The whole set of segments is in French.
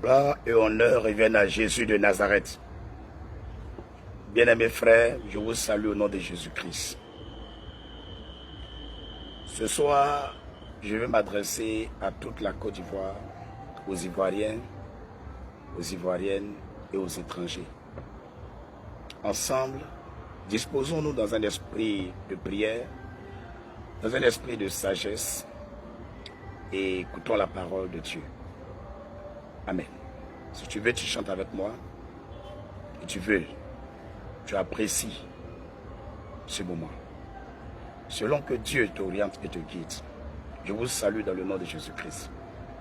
Gloire et honneur reviennent à Jésus de Nazareth. Bien-aimés frères, je vous salue au nom de Jésus-Christ. Ce soir, je vais m'adresser à toute la Côte d'Ivoire, aux Ivoiriens, aux Ivoiriennes et aux étrangers. Ensemble, disposons-nous dans un esprit de prière, dans un esprit de sagesse et écoutons la parole de Dieu. Amen. Si tu veux, tu chantes avec moi. Et tu veux, tu apprécies ce moment. Selon que Dieu t'oriente et te guide. Je vous salue dans le nom de Jésus-Christ.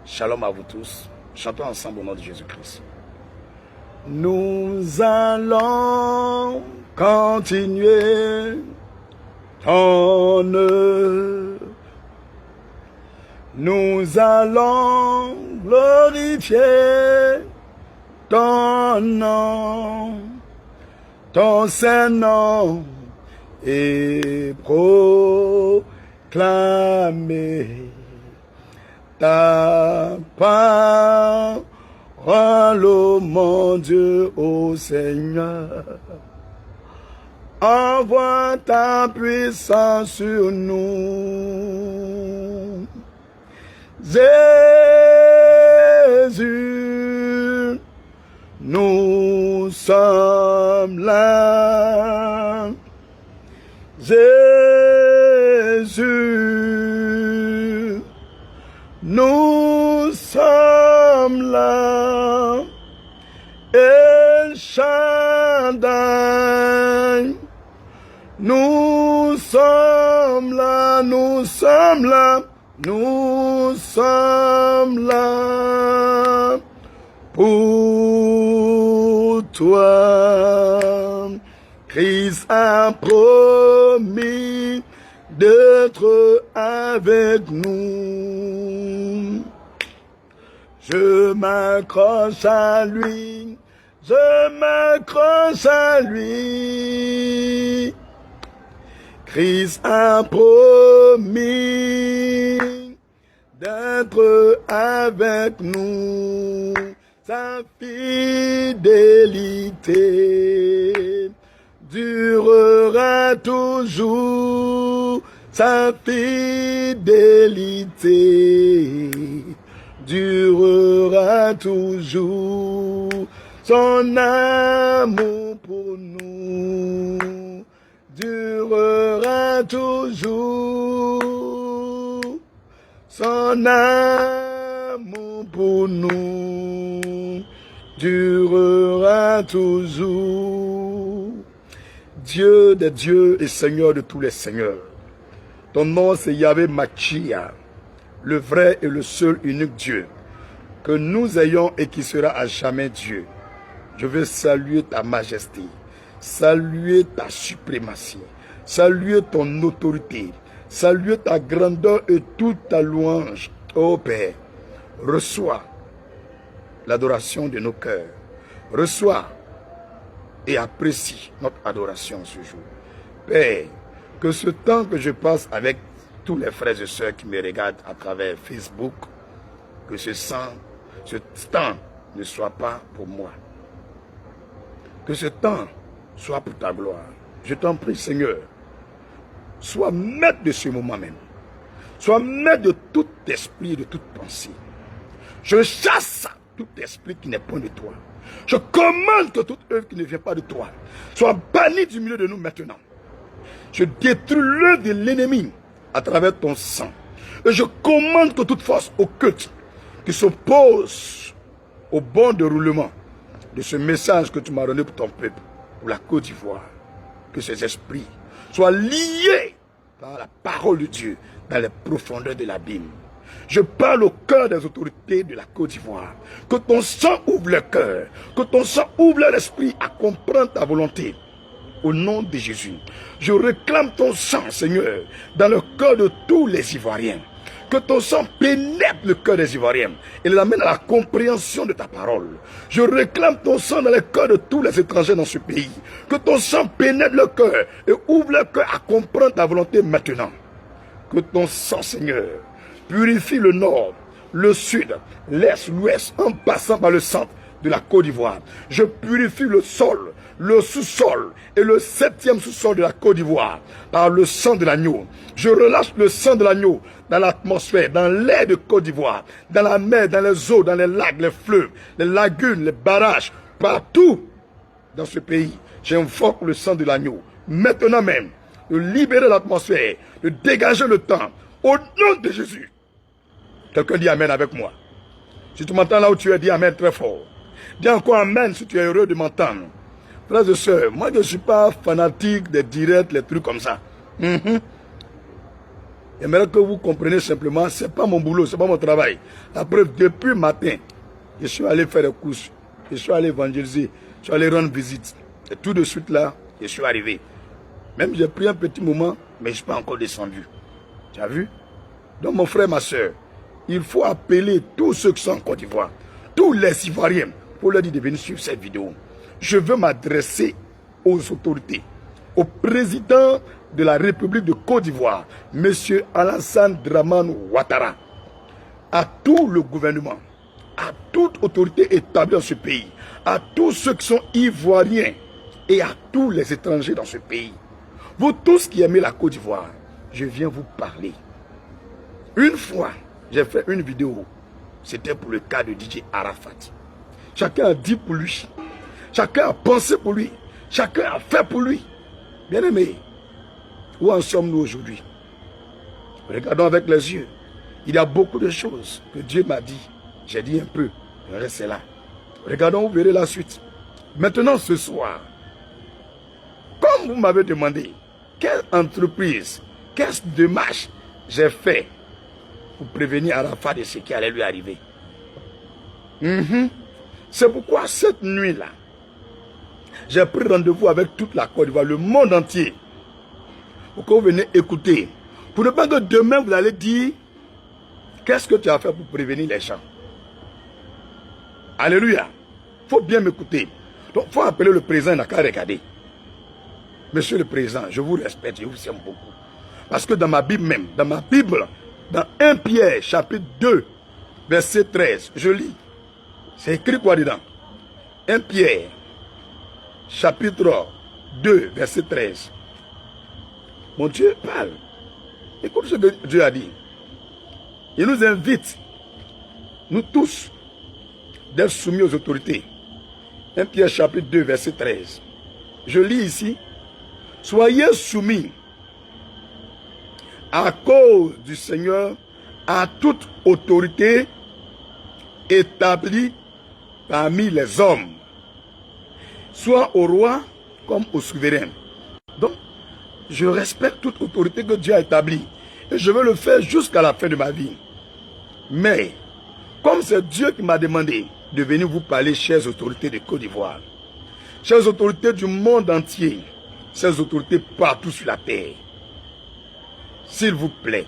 Shalom à vous tous. Chantons ensemble au nom de Jésus-Christ. Nous allons continuer ton œuvre. Nous allons glorifier ton nom, ton Saint-Nom, et proclamer ta parole, ô mon Dieu, ô Seigneur. Envoie ta puissance sur nous. Jésus, nous sommes là. Jésus, nous sommes là. El Shaddai, nous sommes là, nous sommes là. Nous sommes là pour toi. Christ a promis d'être avec nous. Je m'accroche à lui, je m'accroche à lui. Christ a promis d'être avec nous. Sa fidélité durera toujours. Sa fidélité durera toujours. Son amour pour nous durera toujours. Son amour pour nous durera toujours. Dieu des dieux et Seigneur de tous les seigneurs. Ton nom c'est Yahvé Machia, le vrai et le seul unique Dieu, que nous ayons et qui sera à jamais Dieu. Je veux saluer ta majesté, saluer ta suprématie, saluer ton autorité, saluer ta grandeur et toute ta louange. Ô Père, reçois l'adoration de nos cœurs. Reçois et apprécie notre adoration ce jour. Père, que ce temps que je passe avec tous les frères et sœurs qui me regardent à travers Facebook, que ce temps ne soit pas pour moi. Que ce temps soit pour ta gloire. Je t'en prie, Seigneur, sois maître de ce moment même. Sois maître de tout esprit et de toute pensée. Je chasse tout esprit qui n'est point de toi. Je commande que toute œuvre qui ne vient pas de toi soit bannie du milieu de nous maintenant. Je détruis l'œuvre de l'ennemi à travers ton sang. Et je commande que toute force occulte qui s'oppose au bon déroulement de ce message que tu m'as donné pour ton peuple, pour la Côte d'Ivoire, que ces esprits soient liés par la parole de Dieu dans les profondeurs de l'abîme. Je parle au cœur des autorités de la Côte d'Ivoire. Que ton sang ouvre le cœur, que ton sang ouvre l'esprit à comprendre ta volonté. Au nom de Jésus, je réclame ton sang, Seigneur, dans le cœur de tous les Ivoiriens. Que ton sang pénètre le cœur des Ivoiriens et les amène à la compréhension de ta parole. Je réclame ton sang dans le cœur de tous les étrangers dans ce pays. Que ton sang pénètre le cœur et ouvre le cœur à comprendre ta volonté maintenant. Que ton sang, Seigneur, purifie le nord, le sud, l'est, l'ouest, en passant par le centre de la Côte d'Ivoire. Je purifie le sol, le sous-sol et le 7e sous-sol de la Côte d'Ivoire par le sang de l'agneau. Je relâche le sang de l'agneau dans l'atmosphère, dans l'air de Côte d'Ivoire, dans la mer, dans les eaux, dans les lacs, les fleuves, les lagunes, les barrages, partout dans ce pays. J'invoque le sang de l'agneau. Maintenant même, de libérer l'atmosphère, de dégager le temps, au nom de Jésus. Quelqu'un dit Amen avec moi. Si tu m'entends là où tu es, dis Amen très fort. Dis encore Amen si tu es heureux de m'entendre. Frères et sœurs, moi je ne suis pas fanatique des directs, les trucs comme ça. J'aimerais que vous compreniez simplement, ce n'est pas mon boulot, ce n'est pas mon travail. La preuve, depuis le matin, je suis allé faire des courses, je suis allé évangéliser, je suis allé rendre visite. Et tout de suite là, je suis arrivé. Même j'ai pris un petit moment, mais je ne suis pas encore descendu. Tu as vu? Donc mon frère, ma soeur, il faut appeler tous ceux qui sont en Côte d'Ivoire, tous les Ivoiriens, pour leur dire de venir suivre cette vidéo. Je veux m'adresser aux autorités, au président de la République de Côte d'Ivoire, M. Alassane Dramane Ouattara, à tout le gouvernement, à toute autorité établie dans ce pays, à tous ceux qui sont ivoiriens et à tous les étrangers dans ce pays. Vous tous qui aimez la Côte d'Ivoire, je viens vous parler. Une fois, j'ai fait une vidéo, c'était pour le cas de DJ Arafat. Chacun a dit pour lui, chacun a pensé pour lui, chacun a fait pour lui. Bien aimé, où en sommes-nous aujourd'hui? Regardons avec les yeux. Il y a beaucoup de choses que Dieu m'a dit. J'ai dit un peu, je reste là. Regardons, vous verrez la suite. Maintenant, ce soir, comme vous m'avez demandé, quelle entreprise, quelle démarche j'ai fait pour prévenir Arafat de ce qui allait lui arriver. C'est pourquoi cette nuit-là, j'ai pris rendez-vous avec toute la Côte d'Ivoire, le monde entier, pour que vous venez écouter. Pour ne pas que demain vous allez dire, qu'est-ce que tu as fait pour prévenir les gens? Alléluia. Il faut bien m'écouter. Donc il faut appeler le président, il n'a qu'à regarder. Monsieur le président, je vous respecte, je vous aime beaucoup. Parce que dans ma Bible même, dans 1 Pierre chapitre 2, verset 13, je lis. C'est écrit quoi dedans? 1 Pierre chapitre 2, verset 13. Mon Dieu parle. Écoute ce que Dieu a dit. Il nous invite, nous tous, d'être soumis aux autorités. 1 Pierre chapitre 2, verset 13. Je lis ici. Soyez soumis à cause du Seigneur à toute autorité établie parmi les hommes, soit au roi comme au souverain. Donc, je respecte toute autorité que Dieu a établie et je veux le faire jusqu'à la fin de ma vie. Mais, comme c'est Dieu qui m'a demandé de venir vous parler, chères autorités de Côte d'Ivoire, chères autorités du monde entier, chères autorités partout sur la terre, s'il vous plaît,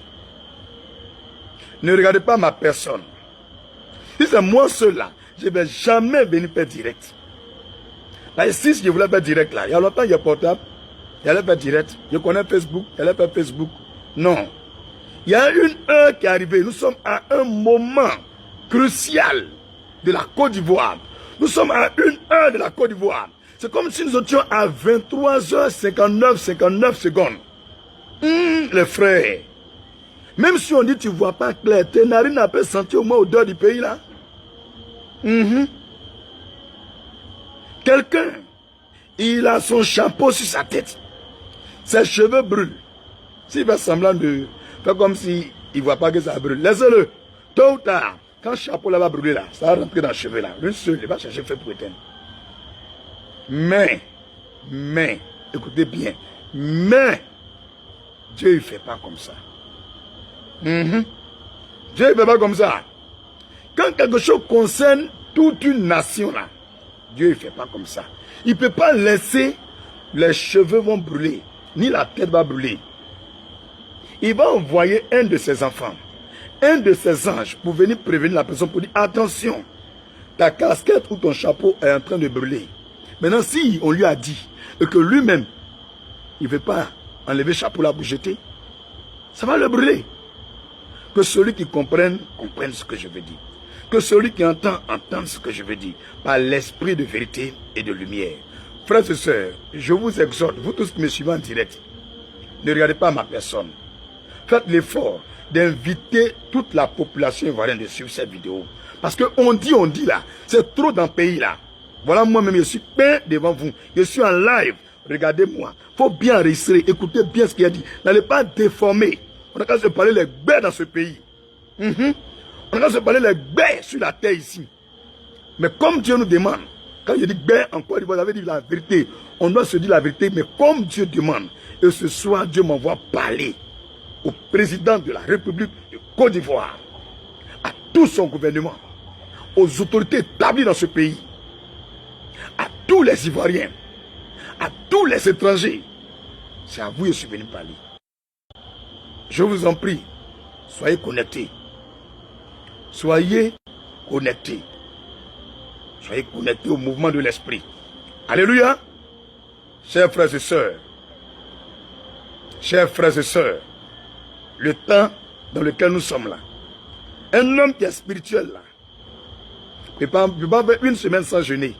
ne regardez pas ma personne. Si c'est moi seul là, je ne vais jamais venir faire direct. Là, ici, si je voulais faire direct là, il y a longtemps, il y a portable, il y allait faire direct. Je connais Facebook, il allait faire Facebook. Non. Il y a une heure qui est arrivée. Nous sommes à un moment crucial de la Côte d'Ivoire. Nous sommes à une heure de la Côte d'Ivoire. C'est comme si nous étions à 23h59, 59 secondes. Les frères, même si on dit tu ne vois pas clair, tes narines n'ont pas senti au moins l'odeur du pays là. Quelqu'un, il a son chapeau sur sa tête. Ses cheveux brûlent. S'il fait semblant de faire comme s'il ne voit pas que ça brûle, laissez-le. Tôt ou tard, quand le chapeau là va brûler là, ça va rentrer dans le cheveu là. Une seule, il va chercher feu pour éteindre. Mais, écoutez bien, mais, Dieu ne fait pas comme ça. Dieu ne fait pas comme ça. Quand quelque chose concerne toute une nation là, Dieu ne fait pas comme ça. Il ne peut pas laisser les cheveux vont brûler, ni la tête va brûler. Il va envoyer un de ses enfants, un de ses anges pour venir prévenir la personne, pour dire attention, ta casquette ou ton chapeau est en train de brûler. Maintenant, si on lui a dit et que lui-même, il ne veut pas enlever le chapeau là pour jeter, ça va le brûler. Que celui qui comprenne, comprenne ce que je veux dire. Que celui qui entend, entende ce que je veux dire. Par l'esprit de vérité et de lumière. Frères et sœurs, je vous exhorte, vous tous qui me suivez en direct, ne regardez pas ma personne. Faites l'effort d'inviter toute la population ivoirienne de suivre cette vidéo. Parce qu'on dit là, c'est trop dans le pays là. Voilà, moi-même, je suis peint devant vous. Je suis en live. Regardez-moi. Il faut bien enregistrer. Écoutez bien ce qu'il a dit. N'allez pas déformer. On n'a qu'à se parler les baies dans ce pays. On n'a qu'à se parler les baies sur la terre ici. Mais comme Dieu nous demande, quand je dis baies, encore, vous avez dit la vérité. On doit se dire la vérité, mais comme Dieu demande. Et ce soir, Dieu m'envoie parler au président de la République de Côte d'Ivoire, à tout son gouvernement, aux autorités établies dans ce pays, à tous les Ivoiriens, à tous les étrangers. C'est à vous que je suis venu parler. Je vous en prie, soyez connectés. Soyez connectés. Soyez connectés au mouvement de l'esprit. Alléluia. Chers frères et sœurs, le temps dans lequel nous sommes là, un homme qui est spirituel là, ne peut pas faire une semaine sans jeûner.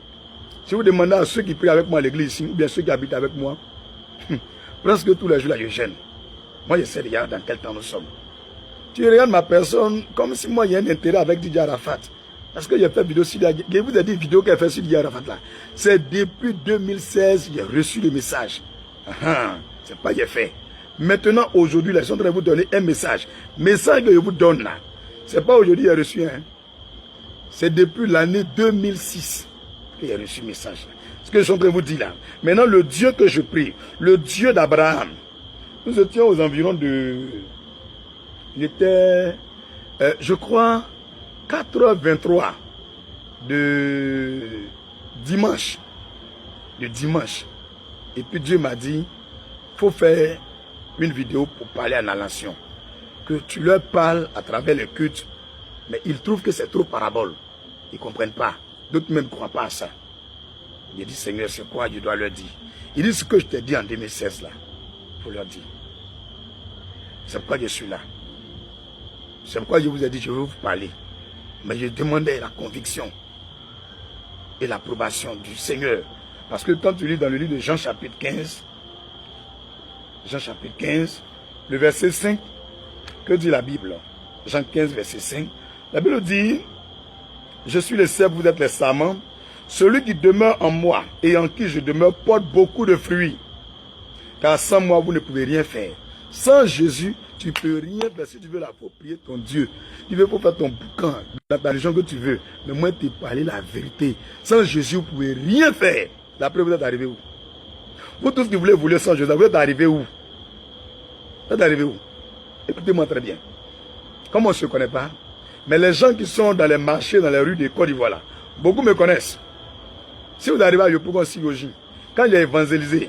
Si vous demandez à ceux qui prient avec moi à l'église ici, ou bien ceux qui habitent avec moi, presque tous les jours là, je gêne. Moi, je sais déjà dans quel temps nous sommes. Tu regardes ma personne comme si moi, il y a un intérêt avec Didier Arafat. Parce que j'ai fait vidéo sur Didier. Je vous ai dit vidéo qu'elle fait sur Didier Arafat là. C'est depuis 2016 que j'ai reçu le message. C'est pas j'ai fait. Maintenant, aujourd'hui, là, je suis en train de vous donner un message. Message que je vous donne là. C'est pas aujourd'hui que j'ai reçu. C'est depuis l'année 2006 que j'ai reçu le message. Ce que je suis en train de vous dire là. Maintenant, le Dieu que je prie, le Dieu d'Abraham, nous étions aux environs de... Il était, je crois, 4h23 de dimanche. Et puis Dieu m'a dit, il faut faire une vidéo pour parler à la nation. Que tu leur parles à travers le culte. Mais ils trouvent que c'est trop parabole. Ils ne comprennent pas. D'autres même ne croient pas à ça. J'ai dit, Seigneur, c'est quoi je dois leur dire? Il dit ce que je t'ai dit en 2016 là. Il faut leur dire. C'est pourquoi je suis là. C'est pourquoi je vous ai dit, je veux vous parler. Mais je demandais la conviction et l'approbation du Seigneur. Parce que quand tu lis dans le livre de Jean chapitre 15, le verset 5, que dit la Bible? Jean 15, verset 5. La Bible dit, je suis le cep, vous êtes les sarments. Celui qui demeure en moi et en qui je demeure porte beaucoup de fruits. Car sans moi, vous ne pouvez rien faire. Sans Jésus, tu ne peux rien faire. Si tu veux l'approprier ton Dieu, tu veux faire ton boucan dans la religion que tu veux. Mais moi, tu parler la vérité. Sans Jésus, vous ne pouvez rien faire. D'après, vous êtes arrivé où? Vous tous qui voulez sans Jésus, vous êtes arrivé où? Vous êtes arrivé où? Écoutez-moi très bien. Comme on ne se connaît pas, mais les gens qui sont dans les marchés, dans les rues de Côte d'Ivoire, beaucoup me connaissent. Si vous arrivez à Yopougon Sigoji, quand j'ai évangélisé,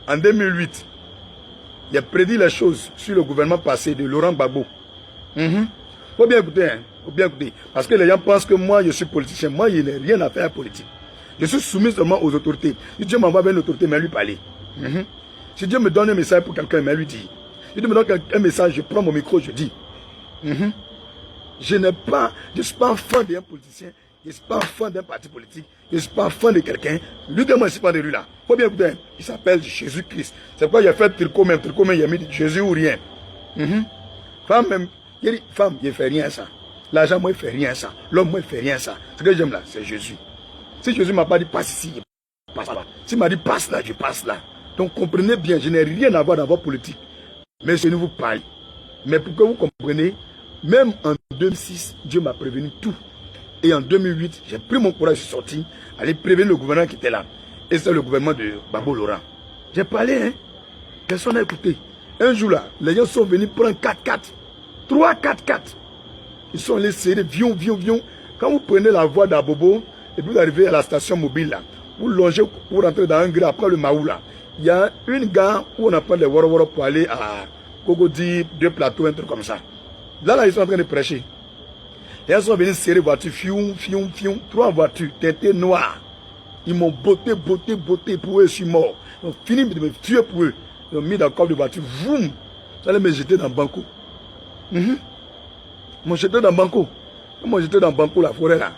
en 2008, j'ai prédit les choses sur le gouvernement passé de Laurent Gbagbo. Faut bien écouter, hein? Faut bien écouter. Parce que les gens pensent que moi, je suis politicien. Moi, il n'ai rien à faire à la politique. Je suis soumis seulement aux autorités. Si Dieu m'envoie vers une autorité, mais lui parler. Si Dieu me donne un message pour quelqu'un, mais lui dire. Si Dieu me donne un message, je prends mon micro, je dis. Je ne suis pas fan d'un politicien. Je ne suis pas fan d'un parti politique. Je ne suis pas fan de quelqu'un. Lui, moi, je ne suis pas de lui là. Faut bien écouter. Il s'appelle Jésus-Christ. C'est pourquoi il a fait tricot même. Tricot même, il a mis Jésus ou rien. Femme même, il dit, femme, il ne fait rien ça. L'argent, moi, il ne fait rien ça. L'homme, moi, il ne fait rien ça. Ce que j'aime là, c'est Jésus. Si Jésus ne m'a pas dit passe ici, je passe là. S'il m'a dit passe là, je passe là. Donc comprenez bien, je n'ai rien à voir dans votre politique. Mais je ne vous parle. Mais pour que vous compreniez, même en 2006, Dieu m'a prévenu tout. Et en 2008, j'ai pris mon courage, je suis sorti, aller prévenir le gouvernement qui était là. Et c'est le gouvernement de Gbagbo Laurent. J'ai parlé, hein. Personne n'a écouté. Un jour là, les gens sont venus prendre 4x4. 3 4x4. Ils sont allés serrer, vion. Quand vous prenez la voie d'Abobo, et puis vous arrivez à la station mobile là, vous longez pour rentrer dans un gré après le Maou là. Il y a une gare où on appelle les Woro pour aller à Kogodi, 2 plateaux, un truc comme ça. Là, ils sont en train de prêcher. Les gens sont venus serrer voitures, fion, 3 voitures, teintées noires. Ils m'ont botté pour eux, je suis mort. Ils ont fini de me tuer pour eux. Ils ont mis dans le corps de voiture, voum, ça allait me jeter dans le banco. Moi, j'étais dans Banco. Moi, j'étais dans Banco, la forêt là.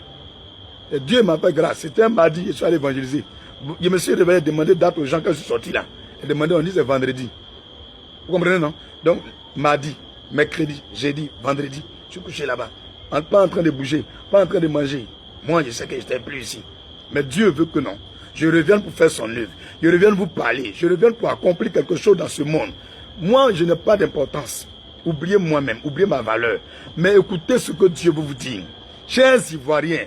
Et Dieu m'a fait grâce. C'était un mardi, je suis allé évangéliser. Je me suis réveillé, demander date aux gens quand je suis sorti là. Et demander, on dit c'est vendredi. Vous comprenez, non? Donc, mardi, mercredi, jeudi, vendredi, je suis couché là-bas. Pas en train de bouger, pas en train de manger. Moi, je sais que je n'étais plus ici. Mais Dieu veut que non. Je reviens pour faire son œuvre. Je reviens vous parler. Je reviens pour accomplir quelque chose dans ce monde. Moi, je n'ai pas d'importance. Oubliez moi-même, oubliez ma valeur. Mais écoutez ce que Dieu veut vous dire. Chers Ivoiriens,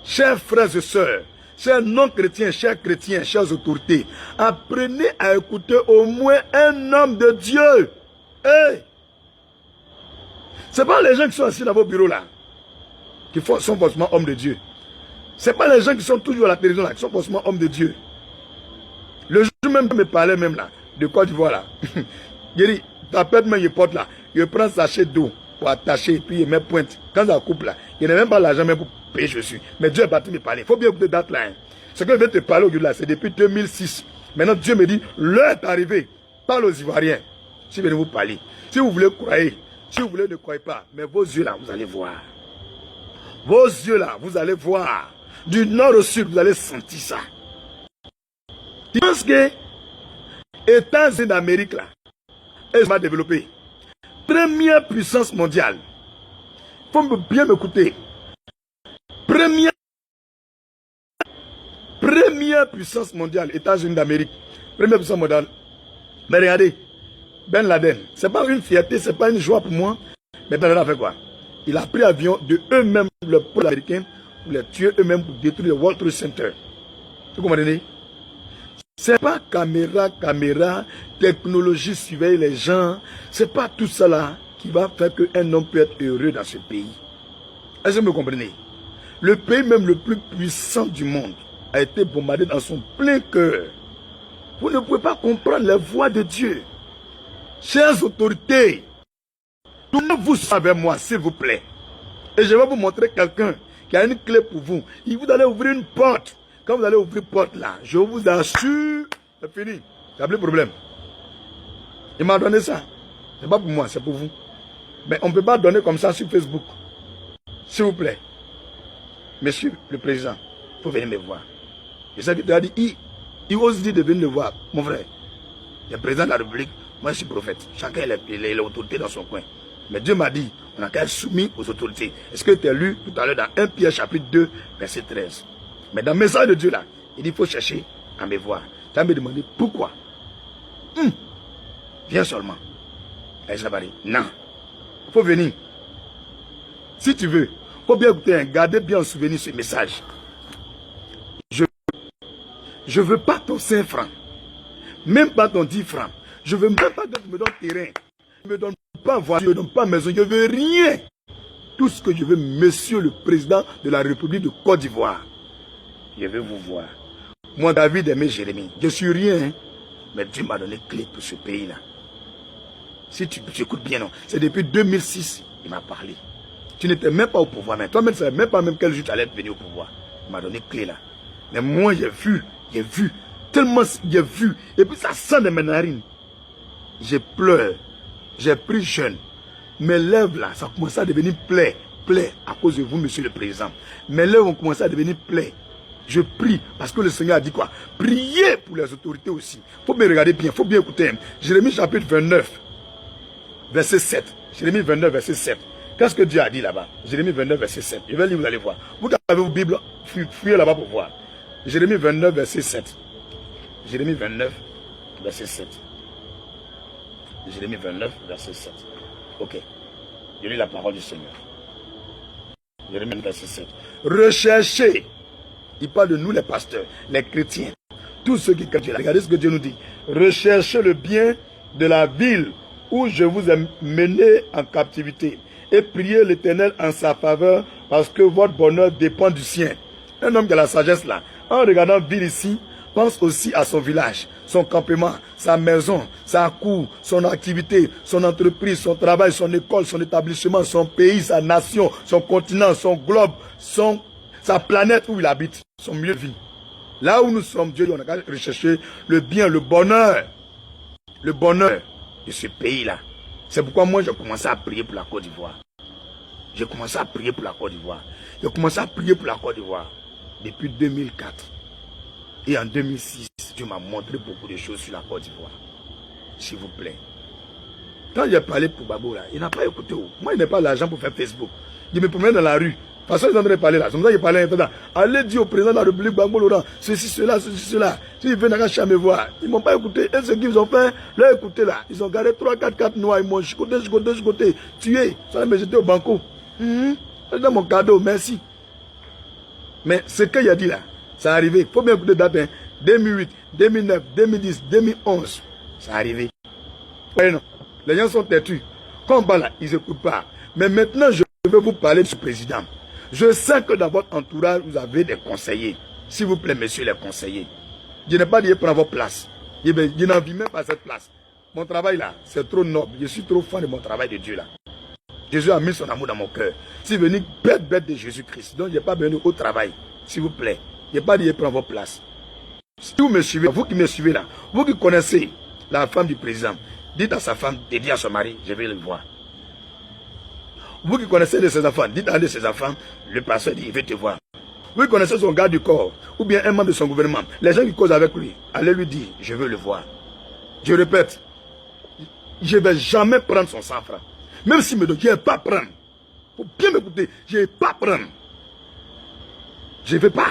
chers frères et sœurs, chers non-chrétiens, chers chrétiens, chères autorités, apprenez à écouter au moins un homme de Dieu. Hey! Ce n'est pas les gens qui sont assis dans vos bureaux là, qui sont forcément hommes de Dieu. Ce n'est pas les gens qui sont toujours à la télévision là, qui sont forcément hommes de Dieu. Le jour même, me parlait même là, de Côte d'Ivoire là. Il dit, tapette même, il porte là. Il prend sachet d'eau pour attacher et puis il met pointe. Quand ça coupe là, il n'a même pas l'argent même pour payer chaussures. Mais Dieu est parti me parler. Il faut bien écouter date là. Hein. Ce que je vais te parler aujourd'hui là, c'est depuis 2006. Maintenant Dieu me dit, l'heure est arrivée. Parle aux Ivoiriens. Si je viens vous parler. Si vous voulez croire, si vous voulez ne croyez pas. Mais vos yeux là, vous allez voir. Vos yeux là, vous allez voir. Du nord au sud, vous allez sentir ça. Je pense que États-Unis d'Amérique là, ils vont développer. Première puissance mondiale. Il faut bien m'écouter. Première puissance mondiale, États-Unis d'Amérique. Première puissance mondiale. Mais regardez, Ben Laden, ce n'est pas une fierté, ce n'est pas une joie pour moi. Mais Ben Laden a fait quoi? Il a pris l'avion de eux-mêmes, le pôle américain, pour les tuer eux-mêmes, pour détruire le World Trade Center. Vous comprenez? Ce n'est pas caméra, technologie, surveiller les gens. Ce n'est pas tout ça là qui va faire qu'un homme peut être heureux dans ce pays. Est-ce que vous me comprenez? Le pays même le plus puissant du monde a été bombardé dans son plein cœur. Vous ne pouvez pas comprendre la voix de Dieu. Chères autorités, tournez-vous avec moi, s'il vous plaît. Et je vais vous montrer quelqu'un qui a une clé pour vous. Vous allez ouvrir une porte. Quand vous allez ouvrir porte là, je vous assure, c'est fini. Il n'y a plus de problème. Il m'a donné ça. Ce n'est pas pour moi, c'est pour vous. Mais on ne peut pas donner comme ça sur Facebook. S'il vous plaît. Monsieur le président, il faut venir me voir. Je sais que tu as dit, il ose dire de venir me voir. Mon frère, le président de la République, moi je suis prophète. Chacun a l'autorité dans son coin. Mais Dieu m'a dit, on a qu'à être soumis aux autorités. Est-ce que tu as lu tout à l'heure dans 1 Pierre chapitre 2, verset 13? Mais dans le message de Dieu là, il dit, il faut chercher à me voir. Tu vas me demander pourquoi. Viens seulement. Et je vais dire, non. Il faut venir. Si tu veux, il faut bien écouter, garder bien en souvenir ce message. Je ne veux pas ton 5 francs. Même pas ton 10 francs. Je ne veux même pas que tu me donnes terrain. Je ne me donne pas voiture, je ne me donne pas maison. Je ne veux rien. Tout ce que je veux, monsieur le président de la République de Côte d'Ivoire. Je veux vous voir. Moi, David aimé Jérémie. Je ne suis rien. Hein? Mais Dieu m'a donné clé pour ce pays-là. Si tu écoutes bien, non. C'est depuis 2006, il m'a parlé. Tu n'étais même pas au pouvoir. Mais toi-même, tu ne savais même pas même quel jour tu allais venir au pouvoir. Il m'a donné clé là. Mais moi, j'ai vu. Tellement j'ai vu. Et puis ça sent de mes narines. Je pleure. J'ai pris jeune. Mes lèvres là, ça a commencé à devenir plaie à cause de vous, monsieur le président. Mes lèvres ont commencé à devenir plaie. Je prie parce que le Seigneur a dit quoi? Priez pour les autorités aussi. Il faut bien regarder bien, il faut bien écouter. Jérémie chapitre 29, verset 7. Jérémie 29, verset 7. Qu'est-ce que Dieu a dit là-bas? Jérémie 29, verset 7. Je vais lire, vous allez voir. Vous avez vos Bibles, fouillez là-bas pour voir. Jérémie 29, verset 7. Jérémie 29, verset 7. Jérémie 29, verset 7. Ok. Je lis la parole du Seigneur. Jérémie 29, verset 7. Recherchez. Il parle de nous les pasteurs, les chrétiens, tous ceux qui craignent Dieu. Regardez ce que Dieu nous dit. Recherchez le bien de la ville où je vous ai mené en captivité et priez l'Éternel en sa faveur parce que votre bonheur dépend du sien. Un homme qui a la sagesse là, en regardant ville ici, pense aussi à son village, son campement, sa maison, sa cour, son activité, son entreprise, son travail, son école, son établissement, son pays, sa nation, son continent, son globe, sa planète où il habite, son milieu de vie. Là où nous sommes, Dieu, on a qu'à rechercher le bien, le bonheur de ce pays-là. C'est pourquoi moi, j'ai commencé à prier pour la Côte d'Ivoire. J'ai commencé à prier pour la Côte d'Ivoire. J'ai commencé à prier pour la Côte d'Ivoire depuis 2004. Et en 2006, Dieu m'a montré beaucoup de choses sur la Côte d'Ivoire. S'il vous plaît. Quand j'ai parlé pour Babo, là, il n'a pas écouté. Moi, il n'a pas l'argent pour faire Facebook. Il me promène dans la rue. Parce qu'ils sont en train de parler là. C'est comme ça qu'il parlait. Allez dire au président de la République, Gbagbo Laurent, ceci, cela, ceci, cela. S'ils viennent à Cham me voir, ils ne m'ont pas écouté. Et ce qu'ils ont fait, là, écoutez là. Ils ont gardé 3, 4 noirs. Ils m'ont chicoté, tué. Ça va me jeter au banco. C'est dans mon cadeau, merci. Mais ce qu'il a dit là, ça a arrivé. Il faut bien écouter date. 2008, 2009, 2010, 2011. Ça a arrivé. Ouais, non. Les gens sont têtus. Quand on parle là, ils n'écoutent pas. Mais maintenant, je vais vous parler de ce président. Je sais que dans votre entourage, vous avez des conseillers. S'il vous plaît, messieurs les conseillers. Je n'ai pas dit prendre votre place. Je n'en vis même pas cette place. Mon travail là, c'est trop noble. Je suis trop fan de mon travail de Dieu là. Jésus a mis son amour dans mon cœur. Si vous venez bête de Jésus-Christ, donc je n'ai pas besoin au travail. S'il vous plaît. Je n'ai pas dit prendre votre place. Si vous me suivez, vous qui me suivez là, vous qui connaissez la femme du président, dites à sa femme de dire à son mari, je vais le voir. Vous qui connaissez de ses enfants, dites à un de ses enfants, le pasteur dit, il veut te voir. Vous qui connaissez son garde du corps, ou bien un membre de son gouvernement, les gens qui causent avec lui, allez lui dire, je veux le voir. Je répète, je ne vais jamais prendre son 100 francs. Même s'il me donne, je ne vais pas prendre. Il faut bien m'écouter, je ne vais pas prendre. Je ne vais pas.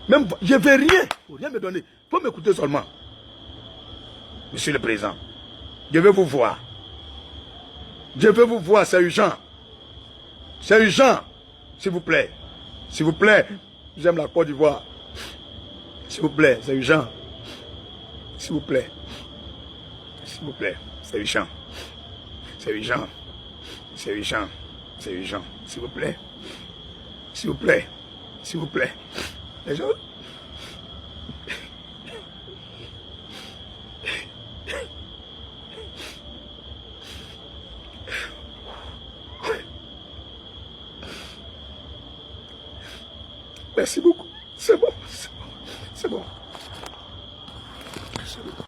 Même, je ne vais rien. Il ne faut rien me donner. Il faut m'écouter seulement. Monsieur le Président, je vais vous voir. Je veux vous voir, c'est urgent. C'est urgent. S'il vous plaît. S'il vous plaît. J'aime la Côte d'Ivoire. S'il vous plaît, c'est urgent. S'il vous plaît. S'il vous plaît, c'est urgent. C'est urgent. C'est urgent. C'est urgent. S'il vous plaît. S'il vous plaît. S'il vous plaît. Les gens... Merci beaucoup. C'est bon. C'est bon. C'est bon.